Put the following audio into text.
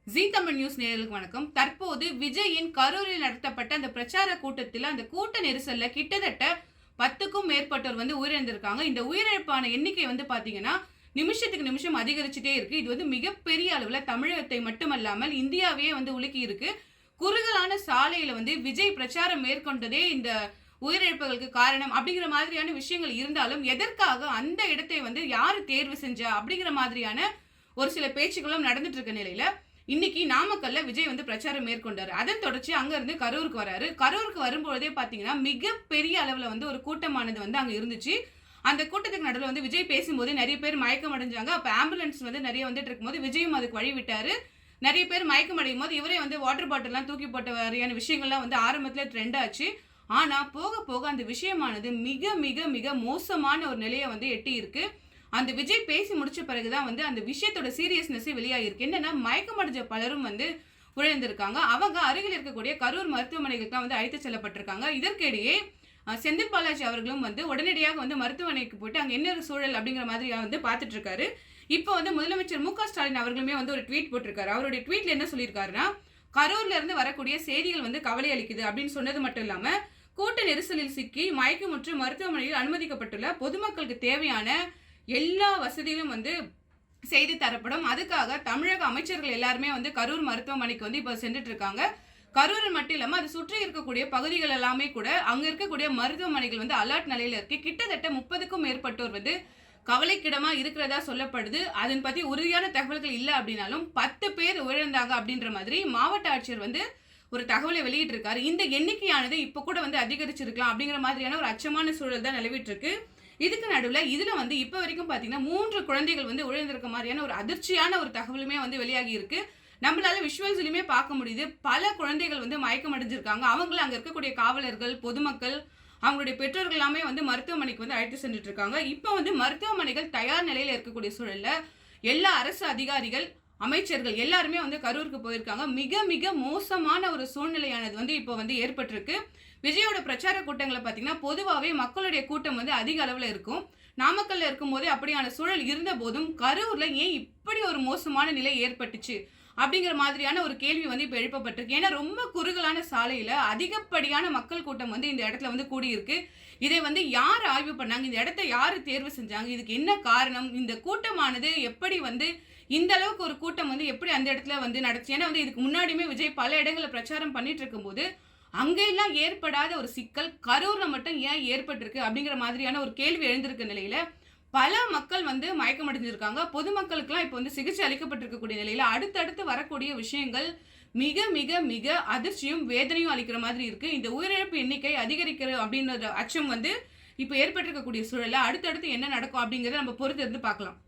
ஜீ Tamil news நேயர்களுக்கு வணக்கம். தற்போது விஜயின் கரூரில் நடத்தப்பட்ட அந்த பிரச்சார கூட்டத்தில் அந்த கூட்ட நெரிசல்ல கிட்டத்தட்ட 10க்கும் மேற்பட்டோர் உயிரிழந்திருக்காங்க. இந்த உயிரிழப்பான எண்ணிக்கை பாத்தீங்கன்னா நிமிஷத்துக்கு நிமிஷம் அதிகரிச்சுட்டே இருக்கு. இது மிகப்பெரிய அளவுல தமிழகத்தை மட்டுமல்லாமல் இந்தியாவையே உலுக்கி இருக்கு. குறுகலான சாலையில விஜய் பிரச்சாரம் மேற்கொண்டதே இந்த உயிரிழப்புகளுக்கு காரணம் அப்படிங்கிற மாதிரியான விஷயங்கள் இருந்தாலும் எதற்காக அந்த இடத்தை யாரு தேர்வு செஞ்சா அப்படிங்கிற மாதிரியான ஒரு சில பேச்சுக்களும் நடந்துட்டு இருக்க நிலையில இன்னைக்கு நாமக்கல்ல விஜய் பிரச்சாரம் மேற்கொண்டாரு. அதன் தொடர்ச்சி அங்க இருந்து கரூருக்கு வராரு. கரூருக்கு வரும்போதே பாத்தீங்கன்னா மிகப்பெரிய அளவுல ஒரு கூட்டமானது அங்க இருந்துச்சு. அந்த கூட்டத்துக்கு நடுவில் விஜய் பேசும்போது நிறைய பேர் மயக்கம் அடைஞ்சாங்க. அப்ப ஆம்புலன்ஸ் நிறைய வந்துட்டு இருக்கும்போது விஜயும் அதுக்கு வழி விட்டாரு. நிறைய பேர் மயக்கம் அடையும் போது இவரே வாட்டர் பாட்டில் எல்லாம் தூக்கி போட்ட வரையான விஷயங்கள்லாம் ஆரம்பத்துல ட்ரெண்ட் ஆச்சு. ஆனா போக போக அந்த விஷயமானது மிக மிக மிக மோசமான ஒரு நிலையை எட்டி இருக்கு. அந்த விஜய் பேசி முடிச்ச பிறகுதான் அந்த விஷயத்தோட சீரியஸ்னஸ் வெளியாகிருக்கு. என்னன்னா மயக்கம் அடைஞ்ச பலரும் உழைந்திருக்காங்க. அவங்க அருகில் இருக்கக்கூடிய கரூர் மருத்துவமனைகளுக்கு தான் அழைத்து செல்லப்பட்டிருக்காங்க. இதற்கிடையே செந்தில் பாலாஜி அவர்களும் உடனடியாக மருத்துவமனைக்கு போயிட்டு அங்க என்ன ஒரு சூழல் அப்படிங்கிற மாதிரி பார்த்துட்டு இருக்காரு. இப்போ முதலமைச்சர் மு.க. ஸ்டாலின் அவர்களுமே ஒரு ட்வீட் போட்டிருக்காரு. அவருடைய ட்வீட்ல என்ன சொல்லியிருக்காருன்னா, கரூர்ல இருந்து வரக்கூடிய செய்திகள் கவலை அளிக்குது அப்படின்னு சொன்னது மட்டும் இல்லாம கூட்ட நெரிசலில் சிக்கி மயக்கமுற்று மருத்துவமனையில் அனுமதிக்கப்பட்டுள்ள பொதுமக்களுக்கு தேவையான எல்லா வசதிகளும் செய்து தரப்படும். அதுக்காக தமிழக அமைச்சர்கள் எல்லாருமே கரூர் மருத்துவமனைக்கு இப்ப சென்றுட்டு இருக்காங்க. கரூர் மட்டும் இல்லாம அது சுற்றி இருக்கக்கூடிய பகுதிகள் எல்லாமே கூட அங்க இருக்கக்கூடிய மருத்துவமனைகள் அலர்ட் நிலையில இருக்கு. கிட்டத்தட்ட 30க்கும் மேற்பட்டோர் கவலைக்கிடமா இருக்கிறதா சொல்லப்படுது. அதன் பத்தி உறுதியான தகவல்கள் இல்ல அப்படின்னாலும் 10 பேர் உயிரிழந்தாங்க அப்படின்ற மாதிரி மாவட்ட ஆட்சியர் ஒரு தகவலை வெளியிட்டு இருக்காரு. இந்த எண்ணிக்கையானது இப்ப கூட அதிகரிச்சிருக்கலாம் அப்படிங்கிற மாதிரியான ஒரு அச்சமான சூழல் தான் நிலவிட்டு இருக்கு. இதுக்கு நடுவில் இதுல இப்ப வரைக்கும் பாத்தீங்கன்னா 3 குழந்தைகள் உயிரிழந்திருக்க மாதிரியான ஒரு அதிர்ச்சியான ஒரு தகவலுமே வெளியாகி இருக்கு. நம்மளால விஷுவல்ஸ்லயுமே பார்க்க முடியுது. பல குழந்தைகள் மயக்கம் அடைஞ்சிருக்காங்க. அவங்களும் அங்க இருக்கக்கூடிய காவலர்கள், பொதுமக்கள், அவங்களுடைய பெற்றோர்கள் எல்லாமே மருத்துவமனைக்கு அழைத்து சென்றுட்டு இருக்காங்க. இப்ப மருத்துவமனைகள் தயார் நிலையில இருக்கக்கூடிய சூழல்ல எல்லா அரசு அதிகாரிகள், அமைச்சர்கள் எல்லாருமே கரூருக்கு போயிருக்காங்க. மிக மிக மோசமான ஒரு சூழ்நிலையானது இப்போ ஏற்பட்டிருக்கு. விஜயோட பிரச்சார கூட்டங்களை பார்த்தீங்கன்னா பொதுவாகவே மக்களுடைய கூட்டம் அதிக அளவில் இருக்கும். நாமக்கல்ல இருக்கும் போதே அப்படியான சூழல் இருந்த போதும் கரூர்ல ஏன் இப்படி ஒரு மோசமான நிலை ஏற்பட்டுச்சு அப்படிங்கிற மாதிரியான ஒரு கேள்வி இப்போ எழுப்பப்பட்டிருக்கு. ஏன்னா ரொம்ப குறுகலான சாலையில அதிகப்படியான மக்கள் கூட்டம் இந்த இடத்துல கூடியிருக்கு. இதை யார் ஆய்வு பண்ணாங்க, இந்த இடத்தை யாரு தேர்வு செஞ்சாங்க, இதுக்கு என்ன காரணம், இந்த கூட்டமானது எப்படி இந்த அளவுக்கு ஒரு கூட்டம் எப்படி அந்த இடத்துல நடந்துச்சு. ஏன்னா இதுக்கு முன்னாடியுமே விஜய் பல இடங்களில் பிரச்சாரம் பண்ணிட்டு இருக்கும் போது அங்கெல்லாம் ஏற்படாத ஒரு சிக்கல் கரூர்ல மட்டும் ஏன் ஏற்பட்டிருக்கு அப்படிங்கிற மாதிரியான ஒரு கேள்வி எழுந்திருக்க நிலையில பல மக்கள் மயக்கம் அடைஞ்சிருக்காங்க. பொதுமக்களுக்கெல்லாம் இப்போ சிகிச்சை அளிக்கப்பட்டிருக்கக்கூடிய நிலையில அடுத்தடுத்து வரக்கூடிய விஷயங்கள் மிக மிக மிக அதிர்ச்சியும் வேதனையும் அளிக்கிற மாதிரி இருக்கு. இந்த உயிரிழப்பு எண்ணிக்கை அதிகரிக்கிற அப்படின்ற அச்சம் இப்போ ஏற்பட்டிருக்கக்கூடிய சூழல்ல அடுத்தடுத்து என்ன நடக்கும் அப்படிங்கறத நம்ம பொறுத்து இருந்து பார்க்கலாம்.